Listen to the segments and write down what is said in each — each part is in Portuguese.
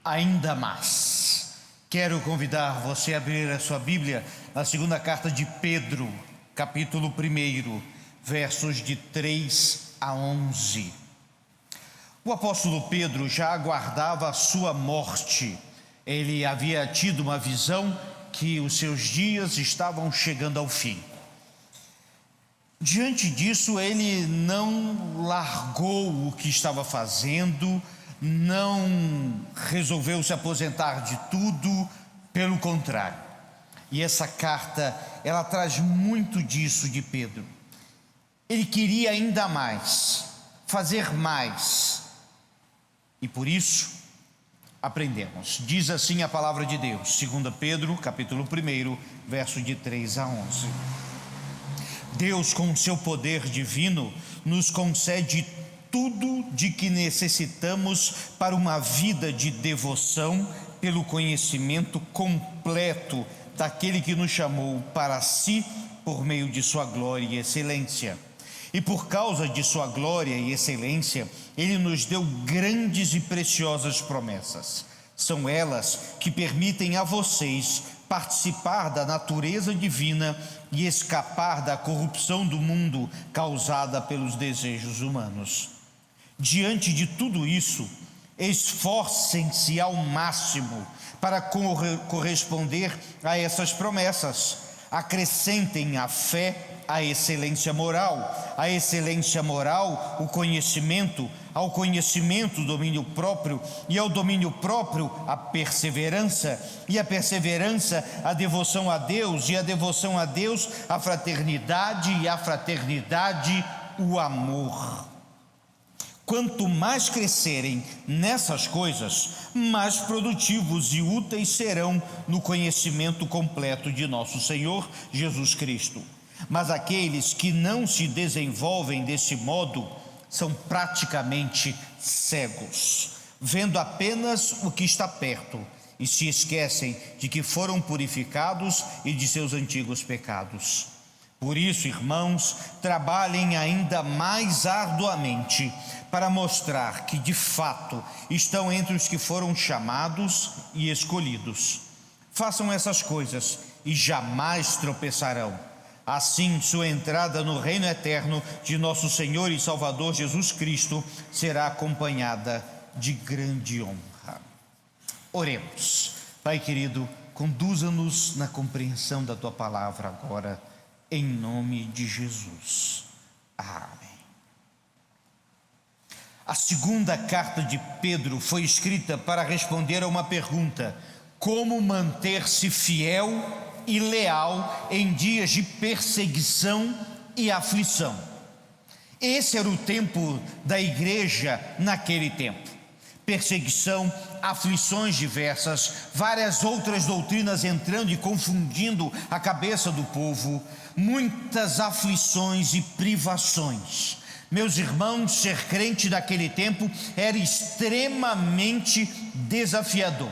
ainda mais. Quero convidar você a abrir a sua Bíblia na segunda carta de Pedro, capítulo 1, versos de 3 a 11. O apóstolo Pedro já aguardava a sua morte. Ele havia tido uma visão que os seus dias estavam chegando ao fim. Diante disso, ele não largou o que estava fazendo, não resolveu se aposentar de tudo, pelo contrário. E essa carta, ela traz muito disso de Pedro. Ele queria ainda mais, fazer mais. E por isso, aprendemos. Diz assim a palavra de Deus, 2 Pedro, capítulo 1, verso de 3 a 11. Deus, com o seu poder divino, nos concede tudo de que necessitamos para uma vida de devoção pelo conhecimento completo daquele que nos chamou para si por meio de sua glória e excelência. E por causa de sua glória e excelência, Ele nos deu grandes e preciosas promessas. São elas que permitem a vocês participar da natureza divina e escapar da corrupção do mundo causada pelos desejos humanos. Diante de tudo isso, esforcem-se ao máximo para corresponder a essas promessas. Acrescentem à fé a excelência moral, a excelência moral, o conhecimento, ao conhecimento, o domínio próprio, e ao domínio próprio, a perseverança, e a perseverança, a devoção a Deus, e a devoção a Deus, a fraternidade, e a fraternidade, o amor. Quanto mais crescerem nessas coisas, mais produtivos e úteis serão no conhecimento completo de nosso Senhor Jesus Cristo. Mas aqueles que não se desenvolvem desse modo são praticamente cegos, vendo apenas o que está perto e se esquecem de que foram purificados e de seus antigos pecados. Por isso, irmãos, trabalhem ainda mais arduamente para mostrar que de fato estão entre os que foram chamados e escolhidos. Façam essas coisas e jamais tropeçarão. Assim, sua entrada no reino eterno de nosso Senhor e Salvador Jesus Cristo será acompanhada de grande honra. Oremos. Pai querido, conduza-nos na compreensão da Tua palavra agora, em nome de Jesus. Amém. A segunda carta de Pedro foi escrita para responder a uma pergunta: como manter-se fiel e leal em dias de perseguição e aflição. Esse era o tempo da igreja naquele tempo. Perseguição, aflições diversas, várias outras doutrinas entrando e confundindo a cabeça do povo, muitas aflições e privações. Meus irmãos, ser crente naquele tempo era extremamente desafiador.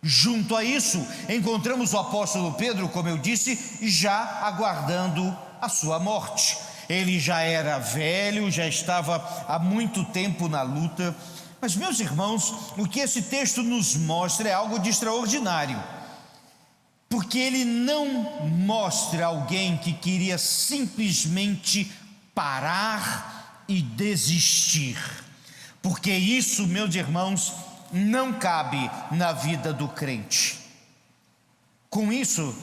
Junto a isso, encontramos o apóstolo Pedro, como eu disse, já aguardando a sua morte. Ele já era velho, já estava há muito tempo na luta. Mas, meus irmãos, o que esse texto nos mostra é algo de extraordinário, porque ele não mostra alguém que queria simplesmente parar e desistir, porque isso, meus irmãos, não cabe na vida do crente. Com isso,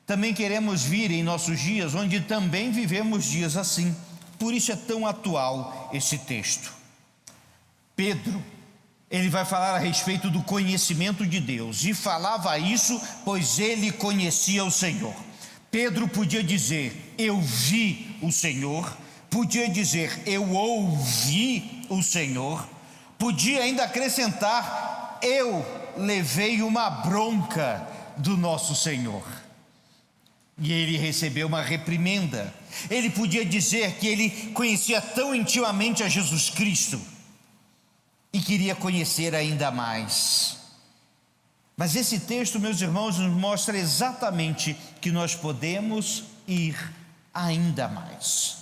também queremos vir em nossos dias, onde também vivemos dias assim. Por isso é tão atual esse texto. Pedro, ele vai falar a respeito do conhecimento de Deus, e falava isso pois ele conhecia o Senhor. Pedro podia dizer, eu vi o Senhor, podia dizer, eu ouvi o Senhor, podia ainda acrescentar, eu levei uma bronca do nosso Senhor. E ele recebeu uma reprimenda. Ele podia dizer que ele conhecia tão intimamente a Jesus Cristo e queria conhecer ainda mais. Mas esse texto, meus irmãos, nos mostra exatamente que nós podemos ir ainda mais.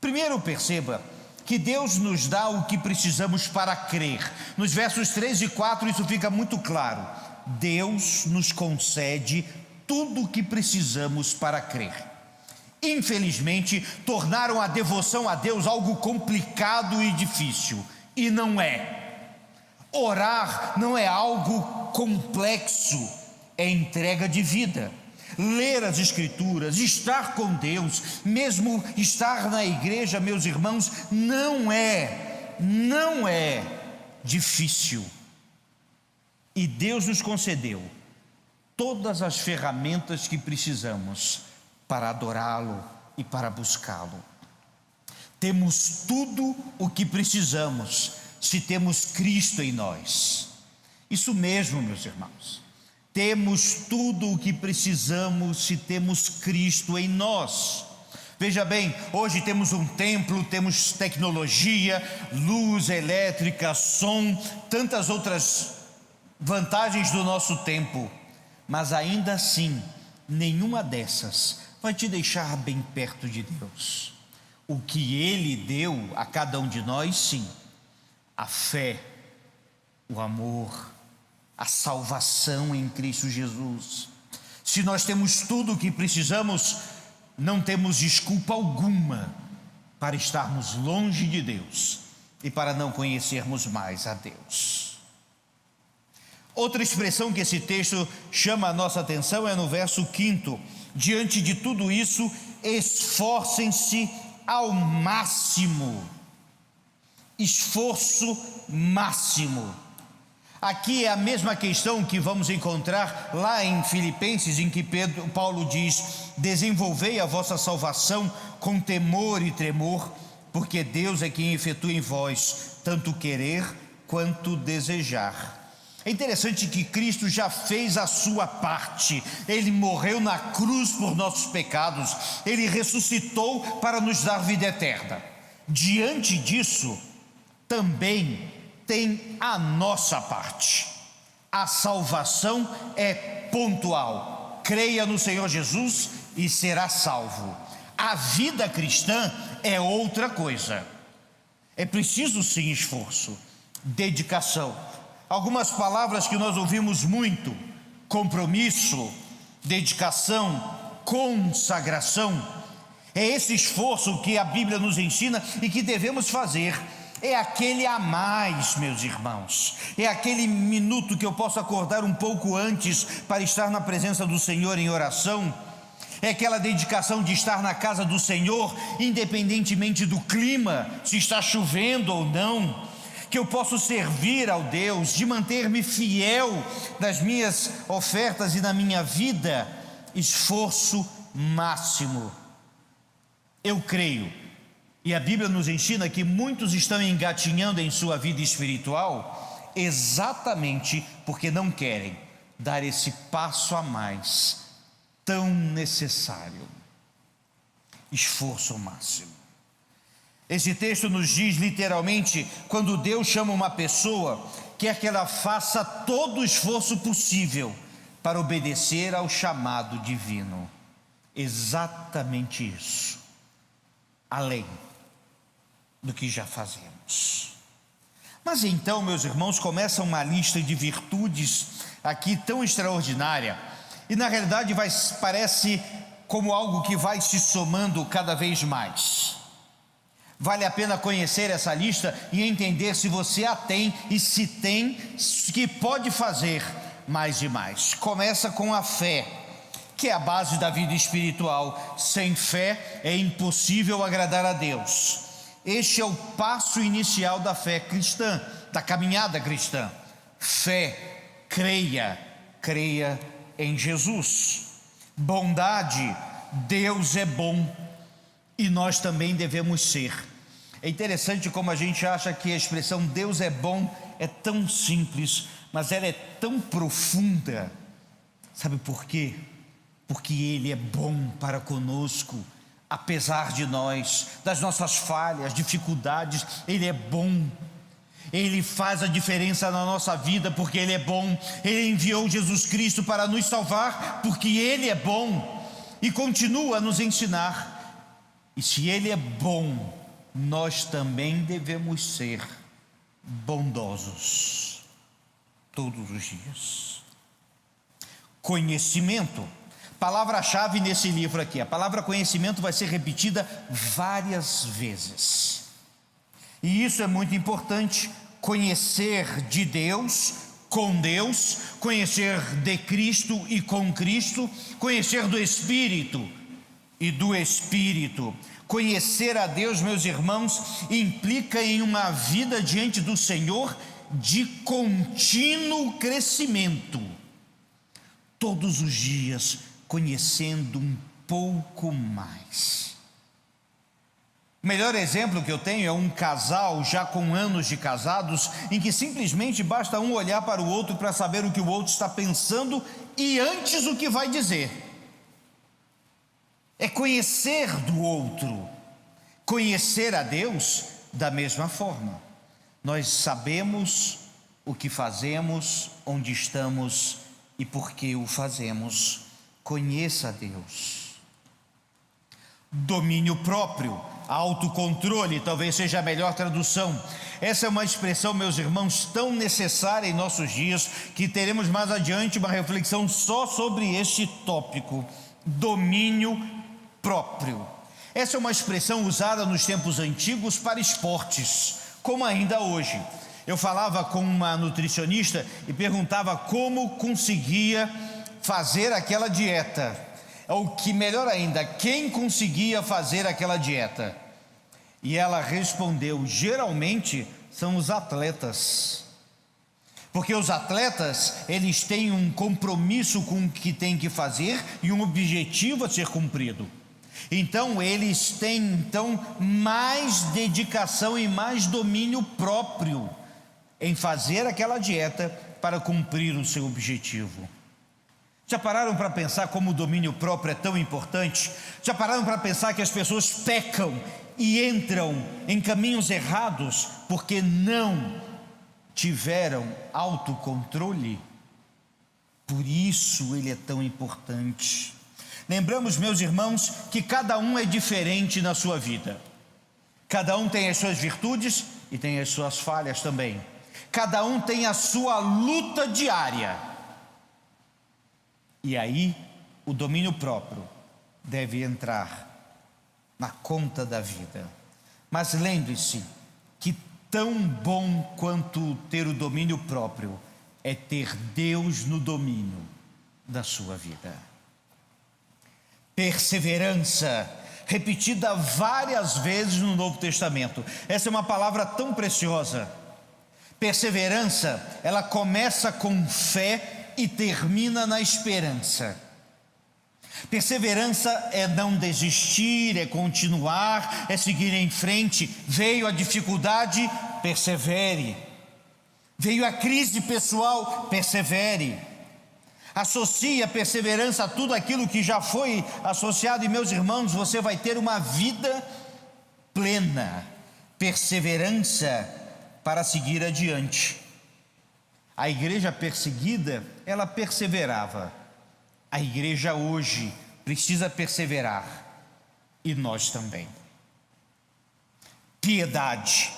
Primeiro, perceba que Deus nos dá o que precisamos para crer. Nos versos 3 e 4 isso fica muito claro. Deus nos concede tudo o que precisamos para crer. Infelizmente, tornaram a devoção a Deus algo complicado e difícil, e não é. Orar não é algo complexo, é entrega de vida. Ler as Escrituras, estar com Deus, mesmo estar na igreja, meus irmãos, não é difícil. E Deus nos concedeu todas as ferramentas que precisamos para adorá-lo e para buscá-lo. Temos tudo o que precisamos se temos Cristo em nós. Isso mesmo, meus irmãos. Temos tudo o que precisamos se temos Cristo em nós. Veja bem, hoje temos um templo, temos tecnologia, luz elétrica, som, tantas outras vantagens do nosso tempo, mas ainda assim, nenhuma dessas vai te deixar bem perto de Deus. O que Ele deu a cada um de nós, sim, a fé, o amor, a salvação em Cristo Jesus. Se nós temos tudo o que precisamos, não temos desculpa alguma para estarmos longe de Deus e para não conhecermos mais a Deus. Outra expressão que esse texto chama a nossa atenção é no verso 5. Diante de tudo isso, esforcem-se ao máximo. Esforço máximo. Aqui é a mesma questão que vamos encontrar lá em Filipenses, em que Paulo diz: desenvolvei a vossa salvação com temor e tremor, porque Deus é quem efetua em vós tanto querer quanto desejar. É interessante que Cristo já fez a sua parte. Ele morreu na cruz por nossos pecados, Ele ressuscitou para nos dar vida eterna. Diante disso, também tem a nossa parte. A salvação é pontual. Creia no Senhor Jesus e será salvo. A vida cristã é outra coisa. É preciso sim esforço, dedicação. Algumas palavras que nós ouvimos muito: compromisso, dedicação, consagração. É esse esforço que a Bíblia nos ensina e que devemos fazer. É aquele a mais, meus irmãos. É aquele minuto que eu posso acordar um pouco antes para estar na presença do Senhor em oração. É aquela dedicação de estar na casa do Senhor, independentemente do clima, se está chovendo ou não. Que eu posso servir ao Deus, de manter-me fiel nas minhas ofertas e na minha vida. Esforço máximo. Eu creio, e a Bíblia nos ensina que muitos estão engatinhando em sua vida espiritual exatamente porque não querem dar esse passo a mais tão necessário. Esforço máximo. Esse texto nos diz literalmente, quando Deus chama uma pessoa, quer que ela faça todo o esforço possível para obedecer ao chamado divino. Exatamente isso. Além do que já fazemos. Mas então, meus irmãos, começa uma lista de virtudes aqui tão extraordinária, e na realidade parece como algo que vai se somando cada vez mais. Vale a pena conhecer essa lista e entender se você a tem e se tem, que pode fazer mais e mais. Começa com a fé, que é a base da vida espiritual. Sem fé é impossível agradar a Deus. Este é o passo inicial da fé cristã, da caminhada cristã. Fé, creia em Jesus. Bondade, Deus é bom e nós também devemos ser. É interessante como a gente acha que a expressão Deus é bom é tão simples, mas ela é tão profunda. Sabe por quê? Porque Ele é bom para conosco, apesar de nós, das nossas falhas, dificuldades. Ele é bom. Ele faz a diferença na nossa vida porque Ele é bom. Ele enviou Jesus Cristo para nos salvar porque Ele é bom e continua a nos ensinar. E se Ele é bom, nós também devemos ser bondosos todos os dias. Conhecimento, palavra-chave nesse livro aqui. A palavra conhecimento vai ser repetida várias vezes, e isso é muito importante. Conhecer de Deus, com Deus, conhecer de Cristo e com Cristo, conhecer do Espírito e do Espírito. Conhecer a Deus, meus irmãos, implica em uma vida diante do Senhor de contínuo crescimento, todos os dias conhecendo um pouco mais. O melhor exemplo que eu tenho é um casal já com anos de casados, em que simplesmente basta um olhar para o outro para saber o que o outro está pensando e antes o que vai dizer. É conhecer do outro. Conhecer a Deus da mesma forma. Nós sabemos o que fazemos, onde estamos e por que o fazemos. Conheça a Deus. Domínio próprio, autocontrole, talvez seja a melhor tradução. Essa é uma expressão, meus irmãos, tão necessária em nossos dias, que teremos mais adiante uma reflexão só sobre este tópico: domínio próprio. Essa é uma expressão usada nos tempos antigos para esportes, como ainda hoje. Eu falava com uma nutricionista e perguntava como conseguia fazer aquela dieta, ou que melhor ainda, quem conseguia fazer aquela dieta. E ela respondeu: geralmente são os atletas, porque os atletas, eles têm um compromisso com o que tem que fazer e um objetivo a ser cumprido. Então eles têm mais dedicação e mais domínio próprio em fazer aquela dieta para cumprir o seu objetivo. Já pararam para pensar como o domínio próprio é tão importante? Já pararam para pensar que as pessoas pecam e entram em caminhos errados porque não tiveram autocontrole? Por isso ele é tão importante. Lembramos, meus irmãos, que cada um é diferente na sua vida. Cada um tem as suas virtudes e tem as suas falhas também. Cada um tem a sua luta diária. E aí, o domínio próprio deve entrar na conta da vida. Mas lembre-se que tão bom quanto ter o domínio próprio é ter Deus no domínio da sua vida. Perseverança, repetida várias vezes no Novo Testamento. Essa é uma palavra tão preciosa. Perseverança, ela começa com fé e termina na esperança. Perseverança é não desistir, é continuar, é seguir em frente. Veio a dificuldade, persevere. Veio a crise pessoal, persevere. Associe a perseverança a tudo aquilo que já foi associado, e, meus irmãos, você vai ter uma vida plena. Perseverança para seguir adiante. A igreja perseguida, ela perseverava. A igreja hoje precisa perseverar, e nós também. Piedade.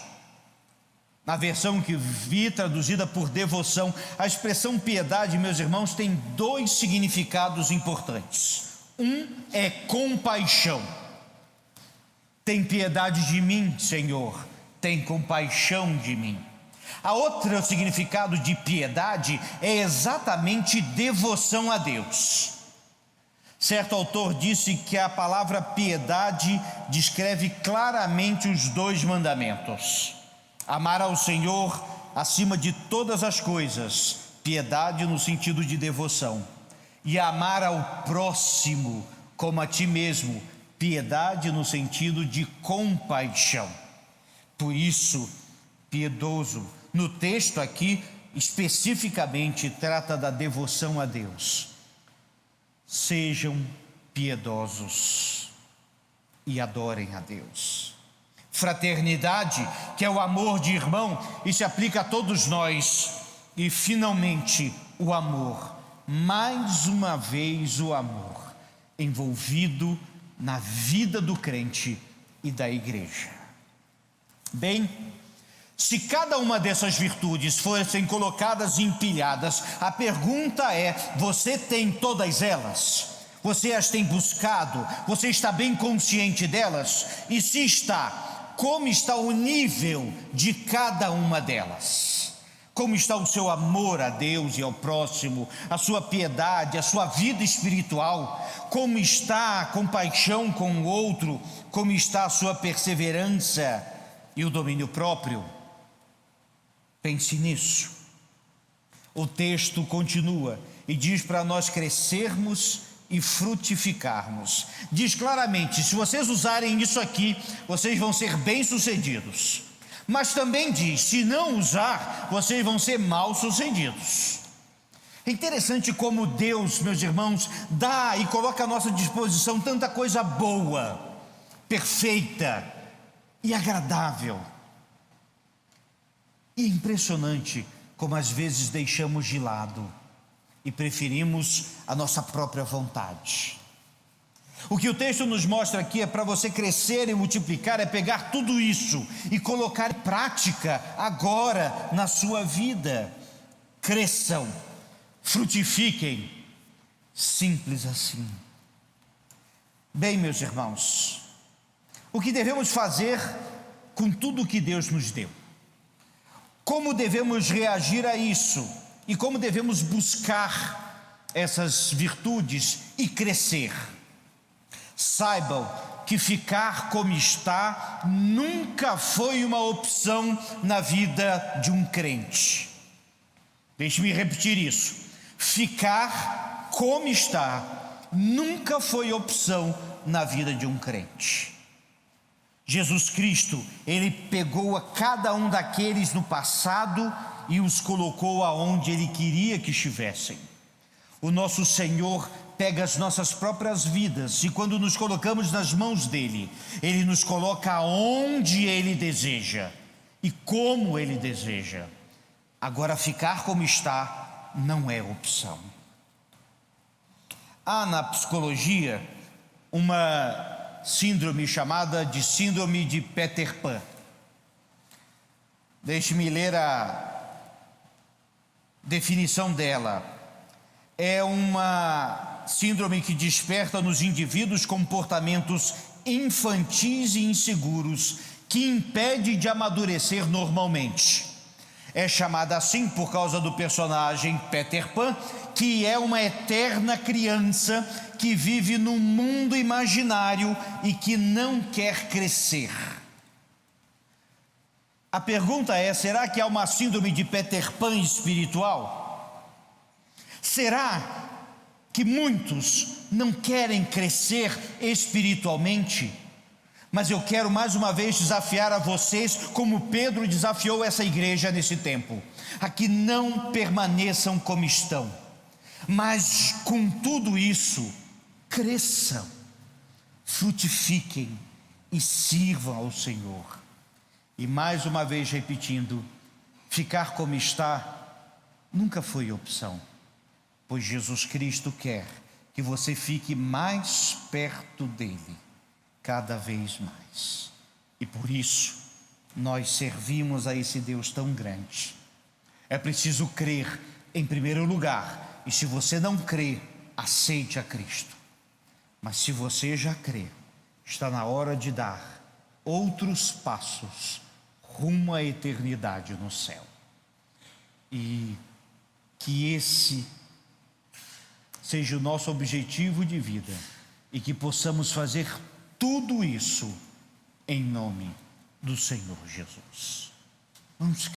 Na versão que vi traduzida por devoção, a expressão piedade, meus irmãos, tem dois significados importantes. Um é compaixão. Tem piedade de mim, Senhor, tem compaixão de mim. A outra significado de piedade é exatamente devoção a Deus. Certo autor disse que a palavra piedade descreve claramente os dois mandamentos: amar ao Senhor acima de todas as coisas, piedade no sentido de devoção, e amar ao próximo como a ti mesmo, piedade no sentido de compaixão. Por isso, piedoso, no texto aqui especificamente trata da devoção a Deus. Sejam piedosos e adorem a Deus. Fraternidade, que é o amor de irmão, e se aplica a todos nós. E finalmente o amor, mais uma vez o amor, envolvido na vida do crente e da igreja. Bem, se cada uma dessas virtudes fossem colocadas e empilhadas, a pergunta é: você tem todas elas? Você as tem buscado? Você está bem consciente delas? E se está, como está o nível de cada uma delas? Como está o seu amor a Deus e ao próximo, a sua piedade, a sua vida espiritual? Como está a compaixão com o outro? Como está a sua perseverança e o domínio próprio? Pense nisso. O texto continua e diz para nós crescermos e frutificarmos. Diz claramente: se vocês usarem isso aqui, vocês vão ser bem-sucedidos. Mas também diz: se não usar, vocês vão ser mal-sucedidos. É interessante como Deus, meus irmãos, dá e coloca à nossa disposição tanta coisa boa, perfeita e agradável. E é impressionante como às vezes deixamos de lado e preferimos a nossa própria vontade. O que o texto nos mostra aqui é para você crescer e multiplicar, é pegar tudo isso e colocar em prática agora na sua vida. Cresçam, frutifiquem, simples assim. Bem, meus irmãos, o que devemos fazer com tudo o que Deus nos deu? Como devemos reagir a isso? E como devemos buscar essas virtudes e crescer? Saibam que ficar como está nunca foi uma opção na vida de um crente. Deixe-me repetir isso. Ficar como está nunca foi opção na vida de um crente. Jesus Cristo, Ele pegou a cada um daqueles no passado e os colocou aonde Ele queria que estivessem. O nosso Senhor pega as nossas próprias vidas e quando nos colocamos nas mãos dEle, Ele nos coloca aonde Ele deseja e como Ele deseja. Agora, ficar como está não é opção. Há na psicologia uma síndrome chamada de síndrome de Peter Pan. Deixe-me ler a definição dela. É uma síndrome que desperta nos indivíduos comportamentos infantis e inseguros que impede de amadurecer normalmente. É chamada assim por causa do personagem Peter Pan, que é uma eterna criança que vive num mundo imaginário e que não quer crescer. A pergunta é: será que há uma síndrome de Peter Pan espiritual? Será que muitos não querem crescer espiritualmente? Mas eu quero mais uma vez desafiar a vocês, como Pedro desafiou essa igreja nesse tempo, a que não permaneçam como estão, mas com tudo isso, cresçam, frutifiquem e sirvam ao Senhor. E mais uma vez repetindo, ficar como está nunca foi opção, pois Jesus Cristo quer que você fique mais perto dEle, cada vez mais. E por isso, nós servimos a esse Deus tão grande. É preciso crer em primeiro lugar, e se você não crê, aceite a Cristo. Mas se você já crê, está na hora de dar outros passos rumo à eternidade no céu. E que esse seja o nosso objetivo de vida e que possamos fazer tudo isso em nome do Senhor Jesus. Vamos